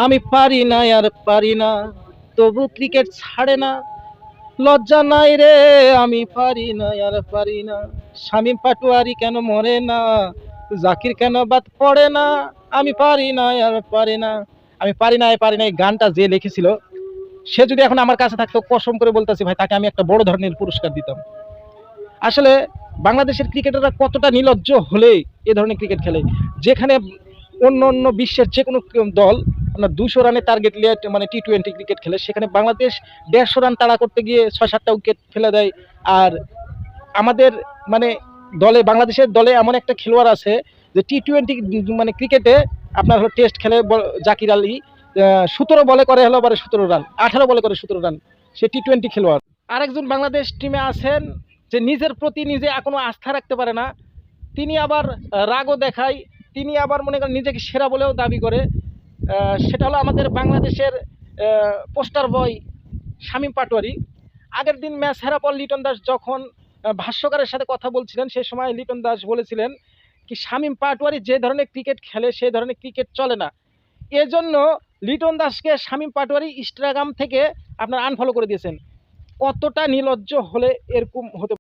আমি পারি না আর পারি না, তবু ক্রিকেট ছাড়ে না। লজ্জা নাই রে, আমি পারি না আর পারি না। শামীম পাটোয়ারি কেন মরে না, জাকির কেন বাদ পড়ে না। আমি পারি না আর পারি না। আমি পারি না আর পারি না এই গানটা যে লিখেছিল, সে যদি এখন আমার কাছে থাকতো, কসম করে বলতেছি ভাই, তাকে আমি একটা বড় ধরনের পুরস্কার দিতাম। আসলে বাংলাদেশের ক্রিকেটাররা কতটা নির্লজ্জ হলে এ ধরনের ক্রিকেট খেলে, যেখানে অন্য অন্য বিশ্বের যে কোনো দল আপনার 200 রানের টার্গেট নিয়ে মানে টি-20 ক্রিকেট খেলে, সেখানে বাংলাদেশ 150 রান তাড়া করতে গিয়ে 6-7টা উইকেট ফেলে দেয়। আর আমাদের মানে দলে, বাংলাদেশের দলে এমন একটা খেলোয়াড় আছে যে টি-20 মানে ক্রিকেটে আপনার হলো টেস্ট খেলে, জাকির আলী 17 বলে করে হলো 17 রান, 18 বলে করে 17 রান। সে টি-20 খেলোয়াড়। আরেকজন বাংলাদেশ টিমে আছেন যে নিজের প্রতি নিজে এখনো আস্থা রাখতে পারে না, তিনি আবার রাগও দেখায়, তিনি আবার মনে করেন নিজেকে সেরা বলেও দাবি করে। সেটা হলো আমাদের বাংলাদেশের পোস্টার বয় শামীম পাটোয়ারি। আগের দিন ম্যাচ হেরা পর লিটন দাস যখন ভাষ্যকারের সাথে কথা বলছিলেন, সে সময় লিটন দাস বলেছিলেন কি শামীম পাটোয়ারি যে ধরনের ক্রিকেট খেলে সেই ধরনের ক্রিকেট চলে না। এজন্য লিটন দাসকে শামীম পাটোয়ারি ইনস্টাগ্রাম থেকে আপনার আনফলো করে দিয়েছেন। কতটা নির্লজ্জ হলে এরকম হতে